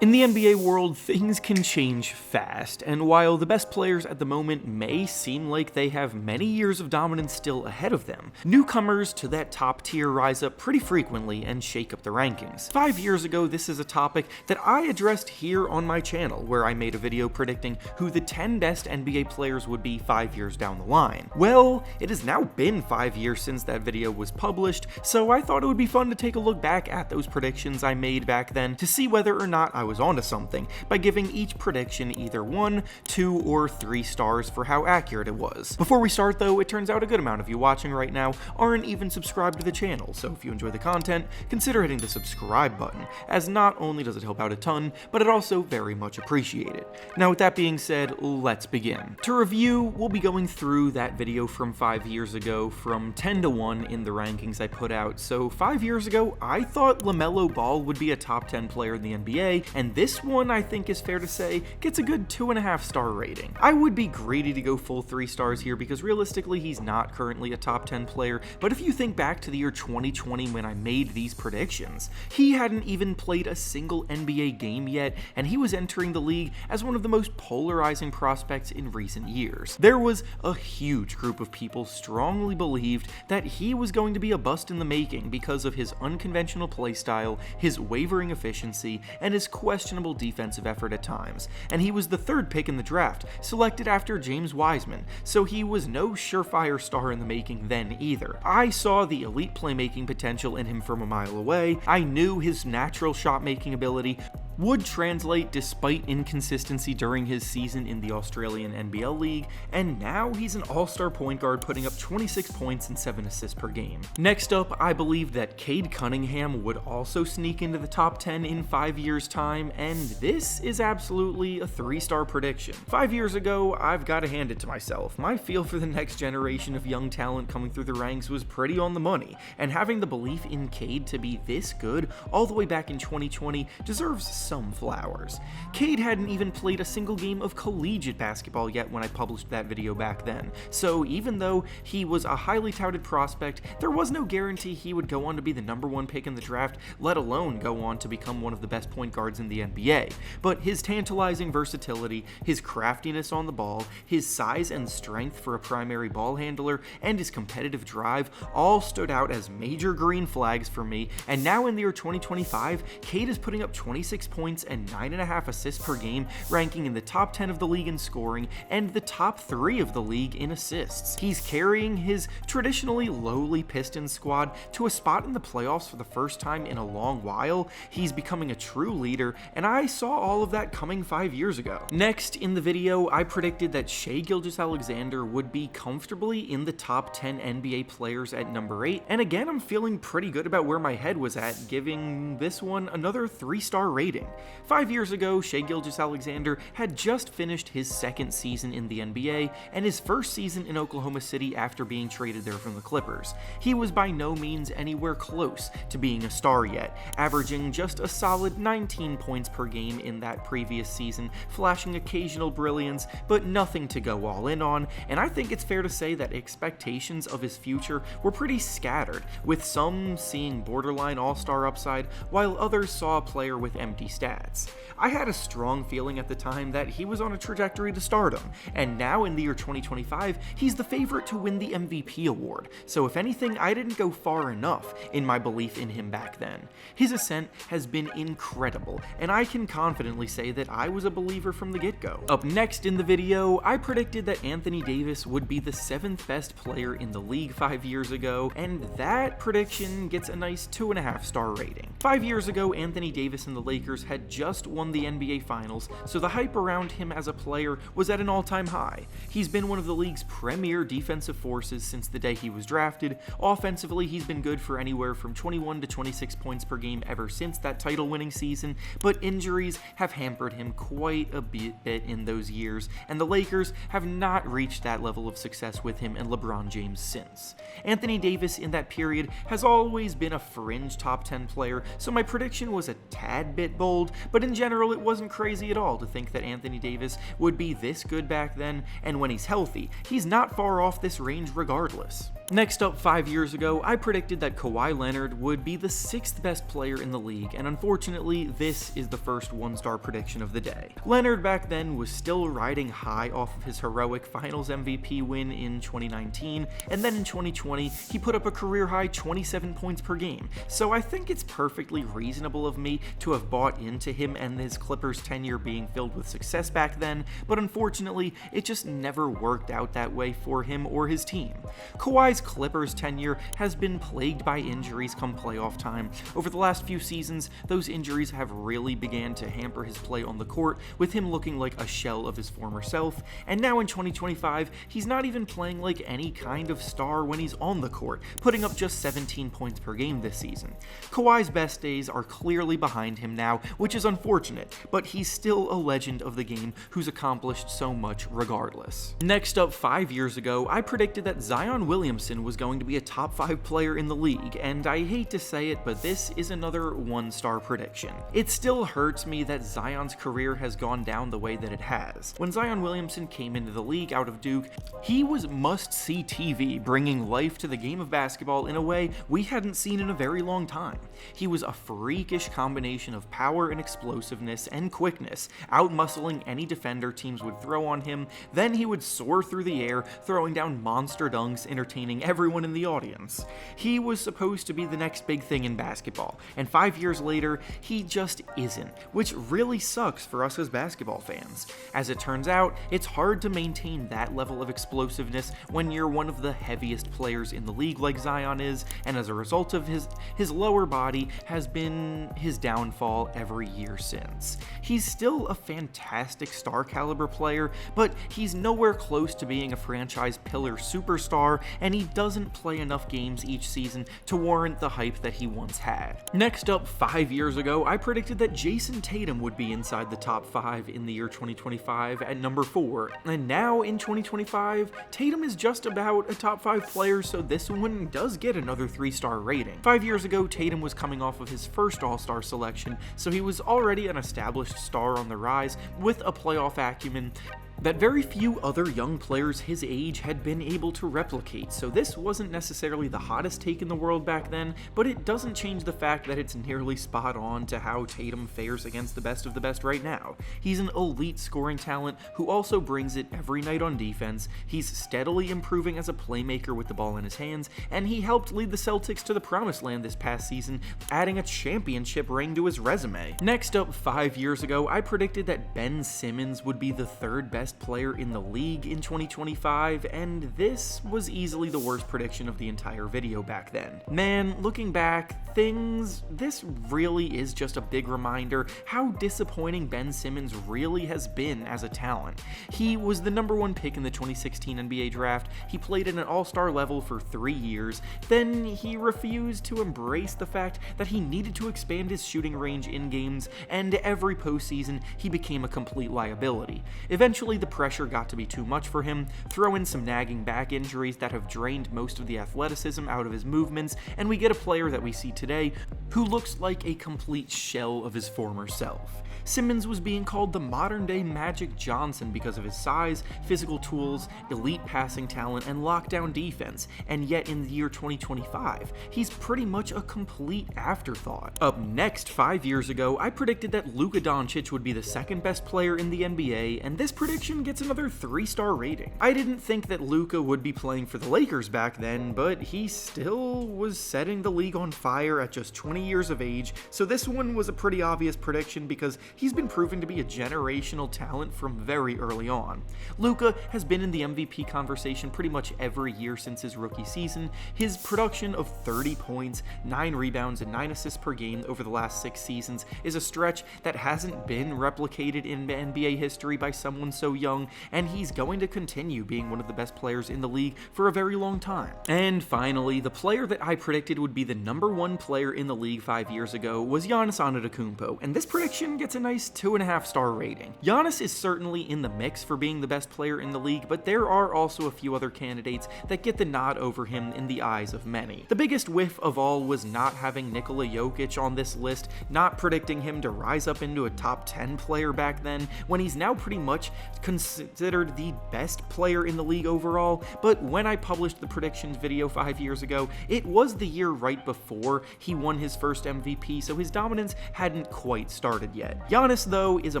In the NBA world, things can change fast, and while the best players at the moment may seem like they have many years of dominance still ahead of them, newcomers to that top tier rise up pretty frequently and shake up the rankings. 5 years ago, this is a topic that I addressed here on my channel, where I made a video predicting who the 10 best NBA players would be 5 years down the line. Well, it has now been 5 years since that video was published, so I thought it would be fun to take a look back at those predictions I made back then to see whether or not I was onto something by giving each prediction either 1, 2, or 3 stars for how accurate it was. Before we start though, it turns out a good amount of you watching right now aren't even subscribed to the channel, so if you enjoy the content, consider hitting the subscribe button, as not only does it help out a ton, but it also very much appreciated. Now with that being said, let's begin. To review, we'll be going through that video from 5 years ago from 10 to 1 in the rankings I put out. So 5 years ago, I thought LaMelo Ball would be a top 10 player in the NBA, and this one, I think is fair to say, gets a good 2.5 star rating. I would be greedy to go full 3 stars here because realistically he's not currently a top 10 player, but if you think back to the year 2020 when I made these predictions, he hadn't even played a single NBA game yet, and he was entering the league as one of the most polarizing prospects in recent years. There was a huge group of people strongly believed that he was going to be a bust in the making because of his unconventional play style, his wavering efficiency, and his questionable defensive effort at times, and he was the 3rd pick in the draft, selected after James Wiseman, so he was no surefire star in the making then either. I saw the elite playmaking potential in him from a mile away. I knew his natural shot-making ability would translate despite inconsistency during his season in the Australian NBL League, and now he's an all-star point guard putting up 26 points and 7 assists per game. Next up, I believed that Cade Cunningham would also sneak into the top 10 in 5 years' time, and this is absolutely a 3-star prediction. 5 years ago, I've got to hand it to myself. My feel for the next generation of young talent coming through the ranks was pretty on the money, and having the belief in Cade to be this good all the way back in 2020 deserves some flowers. Cade hadn't even played a single game of collegiate basketball yet when I published that video back then, so even though he was a highly touted prospect, there was no guarantee he would go on to be the #1 pick in the draft, let alone go on to become one of the best point guards in the NBA. But his tantalizing versatility, his craftiness on the ball, his size and strength for a primary ball handler, and his competitive drive all stood out as major green flags for me, and now in the year 2025, Cade is putting up 26 points and 9.5 assists per game, ranking in the top 10 of the league in scoring and the top 3 of the league in assists. He's carrying his traditionally lowly Pistons squad to a spot in the playoffs for the first time in a long while. He's becoming a true leader, and I saw all of that coming 5 years ago. Next in the video, I predicted that Shai Gilgeous-Alexander would be comfortably in the top 10 NBA players at number 8, and again I'm feeling pretty good about where my head was at, giving this one another 3-star rating. 5 years ago, Shai Gilgeous-Alexander had just finished his 2nd season in the NBA and his 1st season in Oklahoma City after being traded there from the Clippers. He was by no means anywhere close to being a star yet, averaging just a solid 19 points per game in that previous season, flashing occasional brilliance, but nothing to go all in on, and I think it's fair to say that expectations of his future were pretty scattered, with some seeing borderline all-star upside, while others saw a player with empty stats. I had a strong feeling at the time that he was on a trajectory to stardom, and now in the year 2025, he's the favorite to win the MVP award, so if anything, I didn't go far enough in my belief in him back then. His ascent has been incredible, and I can confidently say that I was a believer from the get-go. Up next in the video, I predicted that Anthony Davis would be the 7th best player in the league 5 years ago, and that prediction gets a nice 2.5 star rating. 5 years ago, Anthony Davis and the Lakers had just won the NBA Finals, so the hype around him as a player was at an all-time high. He's been one of the league's premier defensive forces since the day he was drafted. Offensively, he's been good for anywhere from 21 to 26 points per game ever since that title-winning season, but injuries have hampered him quite a bit in those years, and the Lakers have not reached that level of success with him and LeBron James since. Anthony Davis in that period has always been a fringe top 10 player, so my prediction was a tad bit bold, but in general it wasn't crazy at all to think that Anthony Davis would be this good back then, and when he's healthy, he's not far off this range regardless. Next up, 5 years ago, I predicted that Kawhi Leonard would be the 6th best player in the league, and unfortunately, this is the first one-star prediction of the day. Leonard back then was still riding high off of his heroic Finals MVP win in 2019, and then in 2020, he put up a career-high 27 points per game, so I think it's perfectly reasonable of me to have bought into him and his Clippers tenure being filled with success back then, but unfortunately, it just never worked out that way for him or his team. Kawhi's Clippers tenure has been plagued by injuries come playoff time. Over the last few seasons, those injuries have really began to hamper his play on the court, with him looking like a shell of his former self, and now in 2025, he's not even playing like any kind of star when he's on the court, putting up just 17 points per game this season. Kawhi's best days are clearly behind him now, which is unfortunate, but he's still a legend of the game who's accomplished so much regardless. Next up, 5 years ago, I predicted that Zion Williamson was going to be a top 5 player in the league, and I hate to say it, but this is another one-star prediction. It still hurts me that Zion's career has gone down the way that it has. When Zion Williamson came into the league out of Duke, he was must-see TV, bringing life to the game of basketball in a way we hadn't seen in a very long time. He was a freakish combination of power and explosiveness and quickness, outmuscling any defender teams would throw on him. Then he would soar through the air, throwing down monster dunks, entertaining everyone in the audience. He was supposed to be the next big thing in basketball, and 5 years later, he just isn't, which really sucks for us as basketball fans. As it turns out, it's hard to maintain that level of explosiveness when you're one of the heaviest players in the league like Zion is, and as a result of his lower body has been his downfall every year since. He's still a fantastic star caliber player, but he's nowhere close to being a franchise pillar superstar, and he doesn't play enough games each season to warrant the hype that he once had. Next up, 5 years ago, I predicted that Jason Tatum would be inside the top 5 in the year 2025 at number 4, and now in 2025, Tatum is just about a top 5 player, so this one does get another 3-star rating. 5 years ago, Tatum was coming off of his first All-Star selection, so he was already an established star on the rise with a playoff acumen that very few other young players his age had been able to replicate, so this wasn't necessarily the hottest take in the world back then, but it doesn't change the fact that it's nearly spot on to how Tatum fares against the best of the best right now. He's an elite scoring talent who also brings it every night on defense, he's steadily improving as a playmaker with the ball in his hands, and he helped lead the Celtics to the promised land this past season, adding a championship ring to his resume. Next up, 5 years ago, I predicted that Ben Simmons would be the 3rd best player in the league in 2025, and this was easily the worst prediction of the entire video back then. Man, looking back, this really is just a big reminder how disappointing Ben Simmons really has been as a talent. He was the number 1 pick in the 2016 NBA draft, he played at an all-star level for 3 years, then he refused to embrace the fact that he needed to expand his shooting range in games, and every postseason he became a complete liability. Eventually, the pressure got to be too much for him, throw in some nagging back injuries that have drained most of the athleticism out of his movements, and we get a player that we see today who looks like a complete shell of his former self. Simmons was being called the modern-day Magic Johnson because of his size, physical tools, elite passing talent, and lockdown defense, and yet in the year 2025, he's pretty much a complete afterthought. Up next, 5 years ago, I predicted that Luka Doncic would be the 2nd best player in the NBA, and this prediction gets another 3-star rating. I didn't think that Luka would be playing for the Lakers back then, but he still was setting the league on fire at just 20 years of age, so this one was a pretty obvious prediction because he's been proven to be a generational talent from very early on. Luka has been in the MVP conversation pretty much every year since his rookie season. His production of 30 points, 9 rebounds, and 9 assists per game over the last 6 seasons is a stretch that hasn't been replicated in NBA history by someone so young, and he's going to continue being one of the best players in the league for a very long time. And finally, the player that I predicted would be the number 1 player in the league 5 years ago was Giannis Antetokounmpo, and this prediction gets a nice 2.5-star rating. Giannis is certainly in the mix for being the best player in the league, but there are also a few other candidates that get the nod over him in the eyes of many. The biggest whiff of all was not having Nikola Jokic on this list, not predicting him to rise up into a top 10 player back then, when he's now pretty much considered the best player in the league overall. But when I published the predictions video 5 years ago, it was the year right before he won his first MVP, so his dominance hadn't quite started yet. Giannis, though, is a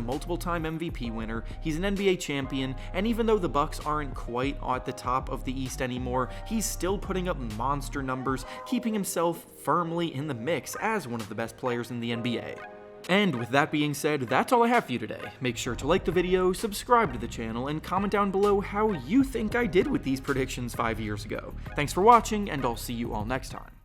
multiple-time MVP winner, he's an NBA champion, and even though the Bucks aren't quite at the top of the East anymore, he's still putting up monster numbers, keeping himself firmly in the mix as one of the best players in the NBA. And with that being said, that's all I have for you today. Make sure to like the video, subscribe to the channel, and comment down below how you think I did with these predictions 5 years ago. Thanks for watching, and I'll see you all next time.